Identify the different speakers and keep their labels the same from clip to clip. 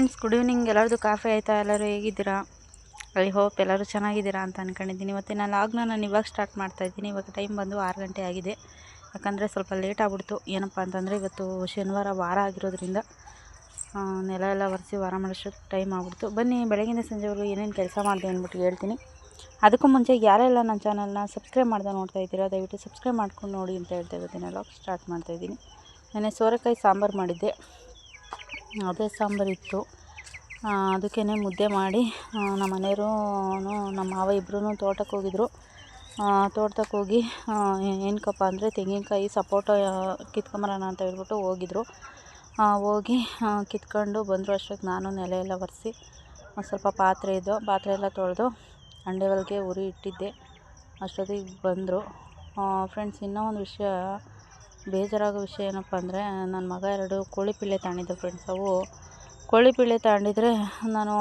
Speaker 1: Friends, good evening. ಎಲ್ಲರದು coffee ಆಯಿತಾ? ಎಲ್ಲರೂ ಹೇಗಿದ್ದೀರಾ? ಐ ಹೋಪ್ ಎಲ್ಲರೂ ಚೆನ್ನಾಗಿದ್ದೀರಾ ಅಂತ ಅಂದ್ಕೊಂಡಿದ್ದೀನಿ. ಇವತ್ತಿನ ಲಾಗ್ನ ನಾನು ಇವಾಗ ಸ್ಟಾರ್ಟ್ ಮಾಡ್ತಾಯಿದ್ದೀನಿ. ಇವಾಗ ಟೈಮ್ ಬಂದು 6 ಗಂಟೆ ಆಗಿದೆ. ಯಾಕಂದರೆ ಸ್ವಲ್ಪ ಲೇಟ್ ಆಗ್ಬಿಡ್ತು. ಏನಪ್ಪ ಅಂತಂದರೆ ಇವತ್ತು ಶನಿವಾರ ವಾರ ಆಗಿರೋದ್ರಿಂದ ನೆಲ ಎಲ್ಲ ಒರೆಸಿ ವಾರ ಮಾಡೋಷ್ಟು ಟೈಮ್ ಆಗ್ಬಿಡ್ತು. ಬನ್ನಿ, ಬೆಳಗಿಂದ ಸಂಜೆವರೆಗೂ ಏನೇನು ಕೆಲಸ ಮಾಡಿದೆ ಅಂದ್ಬಿಟ್ಟು ಹೇಳ್ತೀನಿ. ಅದಕ್ಕೂ ಮುಂಚೆ ಯಾರೆಲ್ಲ ನನ್ನ ಚಾನಲ್ನ ಸಬ್ಸ್ಕ್ರೈಬ್ ಮಾಡ್ದೆ ನೋಡ್ತಾ ಇದ್ದೀರಾ, ದಯವಿಟ್ಟು ಸಬ್ಸ್ಕ್ರೈಬ್ ಮಾಡ್ಕೊಂಡು ನೋಡಿ ಅಂತ ಹೇಳ್ತಾ ಇವತ್ತಿನ ಲಾಗ್ ಸ್ಟಾರ್ಟ್ ಮಾಡ್ತಾಯಿದ್ದೀನಿ. ನೆನ್ನೆ ಸೋರೆಕಾಯಿ ಸಾಂಬಾರು ಮಾಡಿದ್ದೆ, ಅದೇ ಸಾಂಬಾರಿತ್ತು. ಅದಕ್ಕೇ ಮುದ್ದೆ ಮಾಡಿ ನಮ್ಮ ಮನೆಯವರು ನಮ್ಮ ಮಾವ ಇಬ್ಬರೂ ತೋಟಕ್ಕೆ ಹೋಗಿದ್ರು. ತೋಟಕ್ಕೆ ಹೋಗಿ ಏನಕ್ಕಪ್ಪ ಅಂದರೆ ತೆಂಗಿನಕಾಯಿ ಸಪೋಟ ಕಿತ್ಕೊಂಬರೋಣ ಅಂತ ಹೇಳ್ಬಿಟ್ಟು ಹೋಗಿದ್ರು. ಹೋಗಿ ಕಿತ್ಕೊಂಡು ಬಂದರು. ಅಷ್ಟೊತ್ತಿಗೆ ನಾನು ನೆಲ ಎಲ್ಲ ಒರೆಸಿ ಸ್ವಲ್ಪ ಪಾತ್ರೆ ಎಲ್ಲ ತೊಳೆದು ಅಂಡೆ ಒಳಗೆ ಉರಿ ಇಟ್ಟಿದ್ದೆ. ಅಷ್ಟೊತ್ತಿಗೆ ಬಂದರು. ಫ್ರೆಂಡ್ಸ್, ಇನ್ನೂ ಒಂದು ವಿಷಯ, ಬೇಜಾರಾಗೋ ವಿಷಯ ಏನಪ್ಪ ಅಂದರೆ, ನನ್ನ ಮಗ 2 ಕೋಳಿ ಪಿಳ್ಳೆ ತಗೊಂಡಿದ್ದೆ ಫ್ರೆಂಡ್ಸ್. ಅವು ಕೋಳಿ ಪಿಳ್ಳೆ ತಗೊಂಡಿದ್ರೆ ನಾನು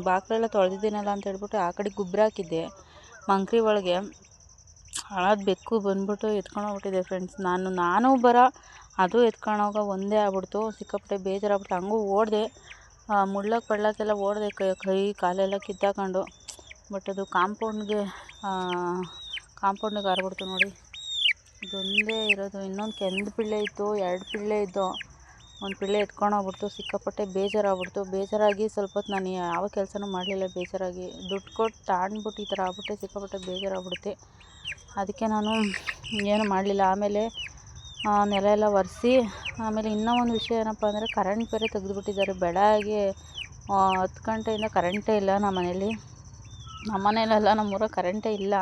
Speaker 1: ಬಾಗಿಲೆಲ್ಲ ತೊಳೆದಿದ್ದೀನಲ್ಲ ಅಂತ ಹೇಳ್ಬಿಟ್ಟು ಆ ಕಡೆ ಗೊಬ್ಬರ ಹಾಕಿದ್ದೆ. ಮಂಕ್ರಿ ಒಳಗೆ ಹಳದ ಬೆಕ್ಕು ಬಂದ್ಬಿಟ್ಟು ಎತ್ಕೊಂಡೋಗ್ಬಿಟ್ಟಿದೆ ಫ್ರೆಂಡ್ಸ್. ನಾನು ಅದು ಎತ್ಕೊಂಡೋಗ ಒಂದೇ ಆಗ್ಬಿಡ್ತು. ಸಿಕ್ಕಾಪಟ್ಟೆ ಬೇಜಾರಾಗ್ಬಿಟ್ಟು ಹಂಗೂ ಓಡಿದೆ. ಮುಳ್ಳಕ್ಕೆಲ್ಲ ಓಡಿದೆ, ಕೈ ಕಾಲೆಲ್ಲ ಕಿತ್ತಾಕೊಂಡು. ಬಟ್ ಅದು ಕಾಂಪೌಂಡ್ಗೆ ಹಾರ್ಬಿಡ್ತು ನೋಡಿ. ಇದೊಂದೇ ಇರೋದು. ಇನ್ನೊಂದು ಕೆಂದು ಪಿಳ್ಳೆ ಇತ್ತು, 2 ಪಿಳ್ಳೆ ಇದ್ದು. ಒಂದು ಪಿಳ್ಳೆ ಎತ್ಕೊಂಡೋಗ್ಬಿಡ್ತು. ಸಿಕ್ಕಾಪಟ್ಟೆ ಬೇಜಾರಾಗ್ಬಿಡ್ತು. ಬೇಜಾರಾಗಿ ಸ್ವಲ್ಪ ಹೊತ್ತು ನಾನು ಯಾವ ಕೆಲಸನೂ ಮಾಡಲಿಲ್ಲ. ಬೇಜಾರಾಗಿ ದುಡ್ಡು ಕೊಟ್ಟು ತಾಂಡ್ಬಿಟ್ಟು ಈ ಥರ ಆಗ್ಬಿಟ್ಟೆ. ಸಿಕ್ಕಾಪಟ್ಟೆ ಬೇಜಾರಾಗ್ಬಿಡುತ್ತೆ. ಅದಕ್ಕೆ ನಾನು ಏನು ಮಾಡಲಿಲ್ಲ. ಆಮೇಲೆ ನೆಲ ಎಲ್ಲ ಒರೆಸಿ, ಆಮೇಲೆ ಇನ್ನೂ ಒಂದು ವಿಷಯ ಏನಪ್ಪ ಅಂದರೆ, ಕರೆಂಟ್ ಬೇರೆ ತೆಗೆದುಬಿಟ್ಟಿದ್ದಾರೆ. ಬೆಳಗ್ಗೆ 10 ಗಂಟೆಯಿಂದ ಕರೆಂಟೇ ಇಲ್ಲ ನಮ್ಮ ಮನೇಲಿ. ನಮ್ಮ ಮನೇಲೆಲ್ಲ ನಮ್ಮೂರಾಗ ಕರೆಂಟೇ ಇಲ್ಲ.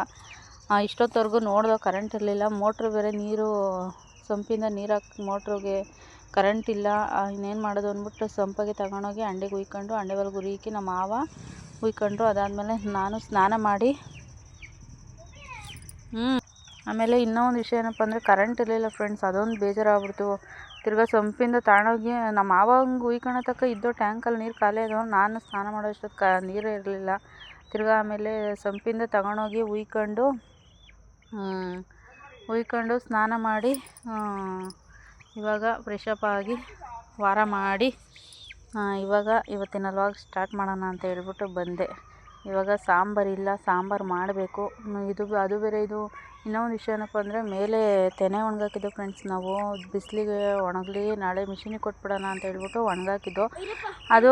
Speaker 1: ಇಷ್ಟೊತ್ತವರೆಗೂ ನೋಡಿದೆ, ಕರೆಂಟ್ ಇರಲಿಲ್ಲ. ಮೋಟ್ರ್ ಬೇರೆ ನೀರು ಸಂಪಿಂದ ನೀರು ಹಾಕಿ ಮೋಟ್ರಿಗೆ ಕರೆಂಟ್ ಇಲ್ಲ. ಇನ್ನೇನು ಮಾಡೋದು ಅಂದ್ಬಿಟ್ಟು ಸಂಪಿಗೆ ತಗೊಂಡೋಗಿ ಅಂಡೆಗೆ ಉಯ್ಕೊಂಡು ಅಂಡೆ ಒಳಗೆ ಉರಿ ಇಕ್ಕಿ ನಮ್ಮ ಮಾವ ಉಯ್ಕೊಂಡ್ರು. ಅದಾದಮೇಲೆ ನಾನು ಸ್ನಾನ ಮಾಡಿ ಆಮೇಲೆ ಇನ್ನೂ ಒಂದು ವಿಷಯ ಏನಪ್ಪ ಅಂದರೆ, ಕರೆಂಟ್ ಇರಲಿಲ್ಲ ಫ್ರೆಂಡ್ಸ್. ಅದೊಂದು ಬೇಜಾರಾಗ್ಬಿಡ್ತು. ತಿರ್ಗಾ ಸಂಪಿಂದ ತಗೊಂಡೋಗಿ ನಮ್ಮ ಮಾವಂಗೆ ಉಯ್ಕೊಳ್ಳೋ ತನಕ ಇದ್ದೋ ಟ್ಯಾಂಕಲ್ಲಿ ನೀರು ಖಾಲಿ ಆದವು. ನಾನು ಸ್ನಾನ ಮಾಡೋಷ್ಟೊತ್ತು ನೀರೇ ಇರಲಿಲ್ಲ. ತಿರ್ಗಾ ಆಮೇಲೆ ಸಂಪಿಂದ ತಗೊಂಡೋಗಿ ಉಯ್ಕೊಂಡು ಸ್ನಾನ ಮಾಡಿ ಇವಾಗ ಫ್ರೆಶಪ್ ಆಗಿ ವಾರ ಮಾಡಿ ಇವತ್ತಿನ ಲಾಗ್ ಸ್ಟಾರ್ಟ್ ಮಾಡೋಣ ಅಂತ ಹೇಳ್ಬಿಟ್ಟು ಬಂದೆ. ಇವಾಗ ಸಾಂಬಾರಿಲ್ಲ, ಸಾಂಬಾರು ಮಾಡಬೇಕು. ಅದು ಬೇರೆ. ಇನ್ನೂ ಒಂದು ವಿಷಯ ಏನಪ್ಪ ಅಂದರೆ, ಮೇಲೆ ತೆನೆ ಒಣಗಾಕಿದ್ದು ಫ್ರೆಂಡ್ಸ್. ನಾವು ಬಿಸಿಲಿಗೆ ಒಣಗಲಿ, ನಾಳೆ ಮಿಷಿನಿಗೆ ಕೊಟ್ಬಿಡೋಣ ಅಂತ ಹೇಳ್ಬಿಟ್ಟು ಒಣಗಾಕಿದ್ದು. ಅದು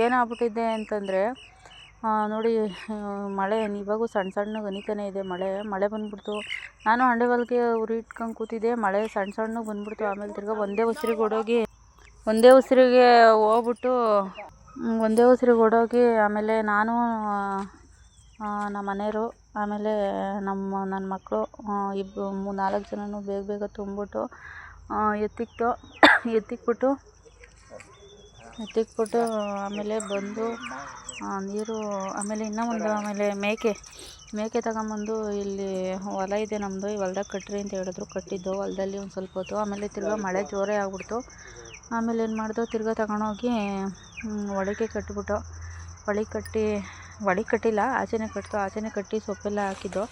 Speaker 1: ಏನಾಗ್ಬಿಟ್ಟಿದೆ ಅಂತಂದರೆ, ನೋಡಿ, ಮಳೆ ಇವಾಗೂ ಸಣ್ಣ ಗನಿತಾನೆ ಇದೆ. ಮಳೆ ಬಂದ್ಬಿಡ್ತು. ನಾನು ಅಂಡೆ ಒಳಗೆ ಉರಿ ಇಟ್ಕೊಂಡು ಕೂತಿದ್ದೆ. ಮಳೆ ಸಣ್ಣ ಬಂದ್ಬಿಡ್ತು. ಆಮೇಲೆ ತಿರ್ಗಾ ಒಂದೇ ಉಸಿರಿಗೆ ಓಡೋಗಿ ಆಮೇಲೆ ನಾನು ನಮ್ಮ ಮನೆಯವರು ಆಮೇಲೆ ನನ್ನ ಮಕ್ಕಳು 4 ಜನನೂ ಬೇಗ ತುಂಬಿಬಿಟ್ಟು ಎತ್ತಿಕ್ಬಿಟ್ಟು ಆಮೇಲೆ ಬಂದು ನೀರು, ಆಮೇಲೆ ಇನ್ನೂ ಒಂದು, ಆಮೇಲೆ ಮೇಕೆ ತಗೊಂಬಂದು ಇಲ್ಲಿ ಹೊಲ ಇದೆ ನಮ್ಮದು, ಈ ಹೊಲ್ದಾಗ ಕಟ್ಟಿರಿ ಅಂತ ಹೇಳಿದ್ರು. ಕಟ್ಟಿದ್ದು ಹೊಲದಲ್ಲಿ ಒಂದು ಸ್ವಲ್ಪ ಹೊತ್ತು. ಆಮೇಲೆ ತಿರ್ಗಾ ಮಳೆ ಜೋರೇ ಆಗ್ಬಿಡ್ತು. ಆಮೇಲೆ ಏನು ಮಾಡ್ದೋ, ತಿರ್ಗಾ ತಗೊಂಡೋಗಿ ಒಳಗೆ ಕಟ್ಟಿಬಿಟ್ಟು, ಒಳಗೆ ಕಟ್ಟಿಲ್ಲ, ಆಚೆನೇ ಕಟ್ಟಿ ಸೊಪ್ಪೆಲ್ಲ ಹಾಕಿದ್ದು.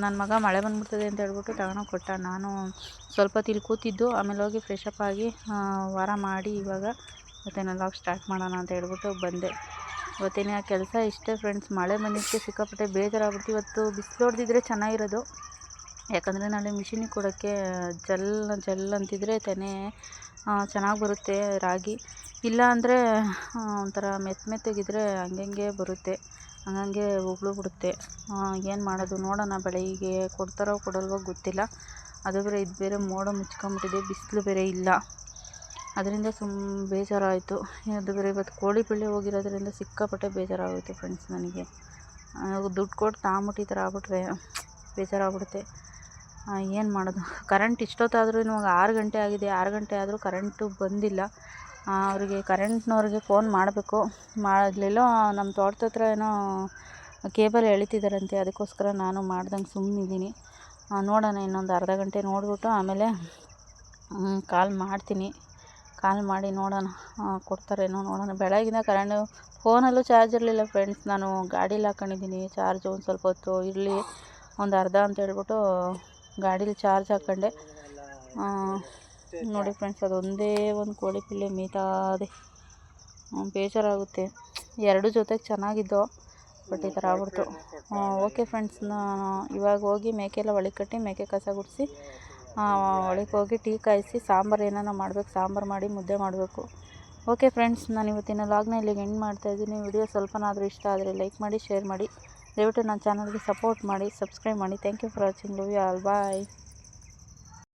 Speaker 1: ನನ್ನ ಮಗ ಮಳೆ ಬಂದ್ಬಿಡ್ತದೆ ಅಂತ ಹೇಳ್ಬಿಟ್ಟು ತಗೊಂಡೋಗಿ ಕೊಟ್ಟ. ನಾನು ಸ್ವಲ್ಪ ಹೊತ್ತು ಕೂತಿದ್ದು. ಆಮೇಲೆ ಹೋಗಿ ಫ್ರೆಶಪ್ ಆಗಿ ವಾರ ಮಾಡಿ ಇವಾಗ ಇವತ್ತಿನ ಲಾಗ್ ಸ್ಟಾರ್ಟ್ ಮಾಡೋಣ ಅಂತ ಹೇಳ್ಬಿಟ್ಟು ಬಂದೆ. ಇವತ್ತಿನ ಕೆಲಸ ಇಷ್ಟೇ ಫ್ರೆಂಡ್ಸ್. ಮಳೆ ಬಂದಿದ್ದಕ್ಕೆ ಸಿಕ್ಕಾಪಟ್ಟೆ ಬೇಜಾರಾಗ್ಬಿಡ್ತು. ಇವತ್ತು ಬಿಸಿಲು ಹೊಡೆದಿದ್ರೆ ಚೆನ್ನಾಗಿರೋದು. ಯಾಕಂದರೆ ನಾಳೆ ಮಿಷಿನಿಗೆ ಕೊಡೋಕ್ಕೆ ಜಲ್ ಅಂತಿದ್ರೆ ತೆನೆ ಚೆನ್ನಾಗಿ ಬರುತ್ತೆ ರಾಗಿ. ಇಲ್ಲ ಅಂದರೆ ಒಂಥರ ಮೆತ್ತಗಿದ್ರೆ ಹಂಗೆ ಬರುತ್ತೆ, ಹಂಗೆ ಉಗುಳು ಬಿಡುತ್ತೆ. ಏನು ಮಾಡೋದು ನೋಡೋಣ. ಬೆಳಗ್ಗೆ ಕೊಡ್ತಾರೋ ಕೊಡಲ್ವೋ ಗೊತ್ತಿಲ್ಲ. ಅದು ಬೇರೆ ಇದು ಬೇರೆ ಮೋಡ ಮುಚ್ಕೊಂಬಿಟ್ಟಿದೆ, ಬಿಸಿಲು ಬೇರೆ ಇಲ್ಲ. ಅದರಿಂದ ಬೇಜಾರಾಯಿತು. ಅದು ಬೇರೆ ಇವತ್ತು ಕೋಳಿ ಪಿಳ್ಳೆ ಹೋಗಿರೋದ್ರಿಂದ ಸಿಕ್ಕಾಪಟ್ಟೆ ಬೇಜಾರಾಗೋಯಿತು ಫ್ರೆಂಡ್ಸ್. ನನಗೆ ದುಡ್ಡು ಕೊಟ್ಟು ತಾಂಬಿಟ್ಟು ಈ ಥರ ಆಗ್ಬಿಟ್ರೆ ಬೇಜಾರಾಗ್ಬಿಡುತ್ತೆ. ಏನು ಮಾಡೋದು. ಕರೆಂಟ್ ಇಷ್ಟೊತ್ತಾದರೂ ಇವಾಗ 6 ಗಂಟೆ ಆಗಿದೆ. 6 ಗಂಟೆ ಆದರೂ ಕರೆಂಟು ಬಂದಿಲ್ಲ. ಕರೆಂಟ್ನವ್ರಿಗೆ ಫೋನ್ ಮಾಡಬೇಕು. ಮಾಡಲಿಲ್ಲೋ ನಮ್ಮ ತೋಟದ ಹತ್ರ ಏನೋ ಕೇಬಲ್ ಎಳಿತಿದ್ದಾರಂತೆ. ಅದಕ್ಕೋಸ್ಕರ ನಾನು ಮಾಡ್ದಂಗೆ ಸುಮ್ಮನಿದ್ದೀನಿ. ನೋಡೋಣ, ಇನ್ನೊಂದು ಅರ್ಧ ಗಂಟೆ ನೋಡಿಬಿಟ್ಟು ಆಮೇಲೆ ಕಾಲ್ ಮಾಡಿ ನೋಡೋಣ, ಕೊಡ್ತಾರೇನೋ ನೋಡೋಣ. ಬೆಳಗಿನ ಫೋನಲ್ಲೂ ಚಾರ್ಜ್ ಇರಲಿಲ್ಲ ಫ್ರೆಂಡ್ಸ್. ನಾನು ಗಾಡೀಲಿ ಹಾಕ್ಕೊಂಡಿದ್ದೀನಿ ಚಾರ್ಜು. ಒಂದು ಸ್ವಲ್ಪ ಹೊತ್ತು ಇರಲಿ, ಒಂದು ಅರ್ಧ ಅಂತ ಹೇಳ್ಬಿಟ್ಟು ಗಾಡೀಲಿ ಚಾರ್ಜ್ ಹಾಕ್ಕೊಂಡೆ. ನೋಡಿ ಫ್ರೆಂಡ್ಸ್, ಅದೊಂದೇ ಒಂದು ಕೋಳಿ ಪಿಳ್ಳೆ ಮೀತಾದೆ. ಬೇಜಾರಾಗುತ್ತೆ. ಎರಡು ಜೊತೆಗೆ ಚೆನ್ನಾಗಿದ್ದೋ, ಬಟ್ ಈ ಥರ ಆಗ್ಬಿಡ್ತು. ಓಕೆ ಫ್ರೆಂಡ್ಸ್, ಇವಾಗ ಹೋಗಿ ಮೇಕೆ ಎಲ್ಲ ಒಳಗೆ ಕಟ್ಟಿ ಮೇಕೆ ಕಸ ಗುಡಿಸಿ ಒಳಗೆ ಹೋಗಿ ಟೀ ಕಾಯಿಸಿ ಸಾಂಬಾರು ಏನಾನ ಮಾಡಬೇಕು, ಸಾಂಬಾರು ಮಾಡಿ ಮುದ್ದೆ ಮಾಡಬೇಕು. ಓಕೆ ಫ್ರೆಂಡ್ಸ್, ನಾನು ಇವತ್ತಿನ ಲಾಗ್ನ ಇಲ್ಲಿಗೆ ಎಂಡ್ ಮಾಡ್ತಾಯಿದ್ದೀನಿ. ವಿಡಿಯೋ ಸ್ವಲ್ಪನಾದರೂ ಇಷ್ಟ ಆದರೆ ಲೈಕ್ ಮಾಡಿ, ಶೇರ್ ಮಾಡಿ. ದಯವಿಟ್ಟು ನನ್ನ ಚಾನಲ್ಗೆ ಸಪೋರ್ಟ್ ಮಾಡಿ, ಸಬ್ಸ್ಕ್ರೈಬ್ ಮಾಡಿ. Thank you for watching. Love you all. Bye.